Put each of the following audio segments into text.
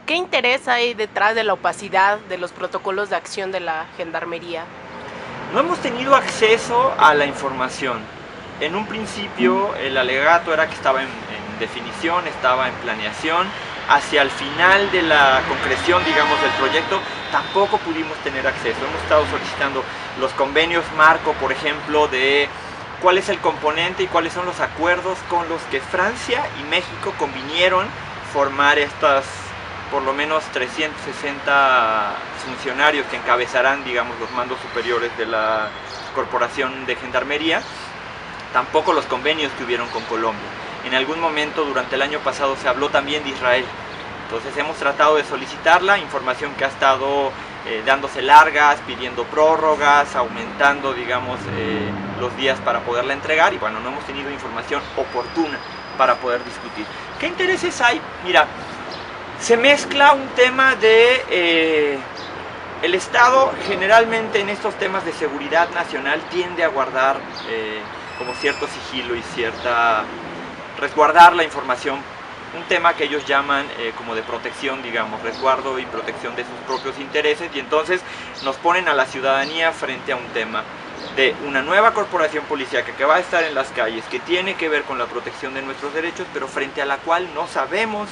¿Qué interés hay detrás de la opacidad de los protocolos de acción de la Gendarmería? No hemos tenido acceso a la información. En un principio el alegato era que estaba en definición, estaba en planeación. Hacia el final de la concreción, digamos, del proyecto, tampoco pudimos tener acceso. Hemos estado solicitando los convenios marco, por ejemplo, de cuál es el componente y cuáles son los acuerdos con los que Francia y México convinieron formar estas, por lo menos 360 funcionarios que encabezarán, digamos, los mandos superiores de la Corporación de Gendarmería. Tampoco los convenios que hubieron con Colombia. En algún momento durante el año pasado se habló también de Israel. Entonces hemos tratado de solicitarla, información que ha estado dándose largas, pidiendo prórrogas, aumentando, digamos, los días para poderla entregar, y bueno, no hemos tenido información oportuna para poder discutir. ¿Qué intereses hay? Mira, se mezcla un tema de... el Estado generalmente en estos temas de seguridad nacional tiende a guardar como cierto sigilo y resguardar la información, un tema que ellos llaman como de protección, digamos, resguardo y protección de sus propios intereses, y entonces nos ponen a la ciudadanía frente a un tema de una nueva corporación policíaca que va a estar en las calles, que tiene que ver con la protección de nuestros derechos, pero frente a la cual no sabemos,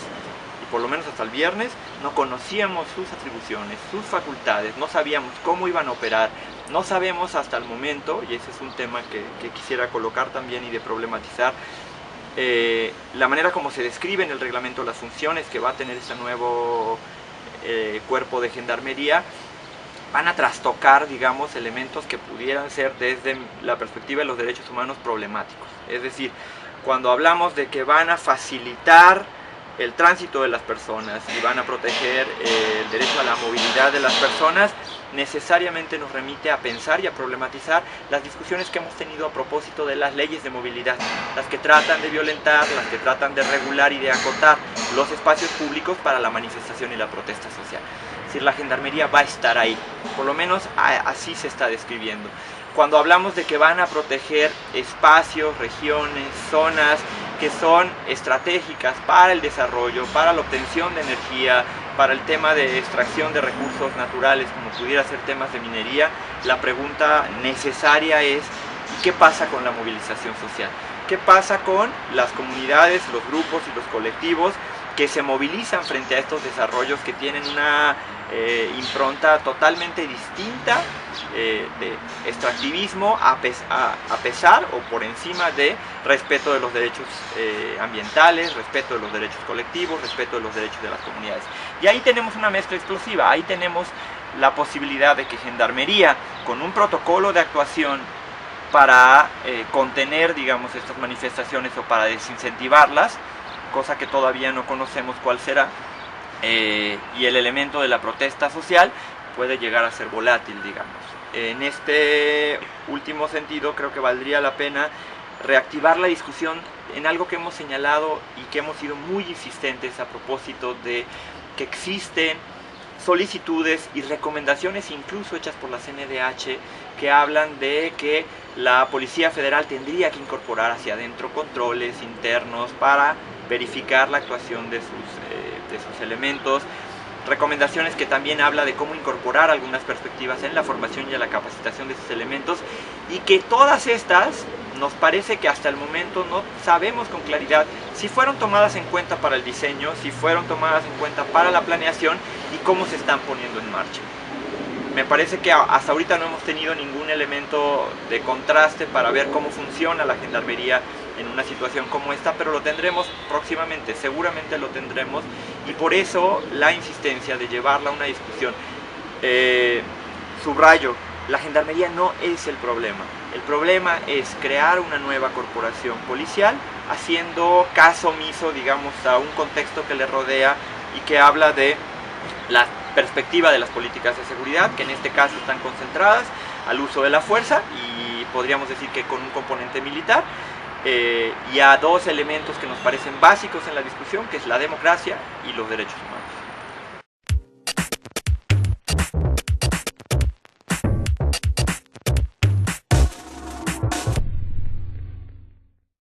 y por lo menos hasta el viernes, no conocíamos sus atribuciones, sus facultades, no sabíamos cómo iban a operar, no sabemos hasta el momento, y ese es un tema que quisiera colocar también y de problematizar, la manera como se describe en el reglamento las funciones que va a tener este nuevo cuerpo de gendarmería, van a trastocar, digamos, elementos que pudieran ser desde la perspectiva de los derechos humanos problemáticos. Es decir, cuando hablamos de que van a facilitar el tránsito de las personas y van a proteger el derecho a la movilidad de las personas, necesariamente nos remite a pensar y a problematizar las discusiones que hemos tenido a propósito de las leyes de movilidad, las que tratan de violentar, las que tratan de regular y de acotar los espacios públicos para la manifestación y la protesta social. Es decir, la gendarmería va a estar ahí, por lo menos así se está describiendo. Cuando hablamos de que van a proteger espacios, regiones, zonas que son estratégicas para el desarrollo, para la obtención de energía, para el tema de extracción de recursos naturales, como pudiera ser temas de minería, la pregunta necesaria es: ¿y qué pasa con la movilización social? ¿Qué pasa con las comunidades, los grupos y los colectivos que se movilizan frente a estos desarrollos que tienen una impronta totalmente distinta de extractivismo a pesar o por encima de respeto de los derechos ambientales, respeto de los derechos colectivos, respeto de los derechos de las comunidades? Y ahí tenemos una mezcla explosiva, ahí tenemos la posibilidad de que Gendarmería, con un protocolo de actuación para contener, digamos, estas manifestaciones o para desincentivarlas, cosa que todavía no conocemos cuál será, y el elemento de la protesta social puede llegar a ser volátil, digamos. En este último sentido, creo que valdría la pena reactivar la discusión en algo que hemos señalado y que hemos sido muy insistentes a propósito de que existen solicitudes y recomendaciones incluso hechas por la CNDH que hablan de que la Policía Federal tendría que incorporar hacia adentro controles internos para verificar la actuación de sus elementos, recomendaciones que también habla de cómo incorporar algunas perspectivas en la formación y en la capacitación de sus elementos, y que todas estas nos parece que hasta el momento no sabemos con claridad si fueron tomadas en cuenta para el diseño, si fueron tomadas en cuenta para la planeación y cómo se están poniendo en marcha. Me parece que hasta ahorita no hemos tenido ningún elemento de contraste para ver cómo funciona la gendarmería en una situación como esta, pero lo tendremos próximamente, seguramente lo tendremos, y por eso la insistencia de llevarla a una discusión. Subrayo, la gendarmería no es el problema es crear una nueva corporación policial haciendo caso omiso, digamos, a un contexto que le rodea y que habla de la perspectiva de las políticas de seguridad, que en este caso están concentradas al uso de la fuerza y podríamos decir que con un componente militar, y a dos elementos que nos parecen básicos en la discusión, que es la democracia y los derechos humanos.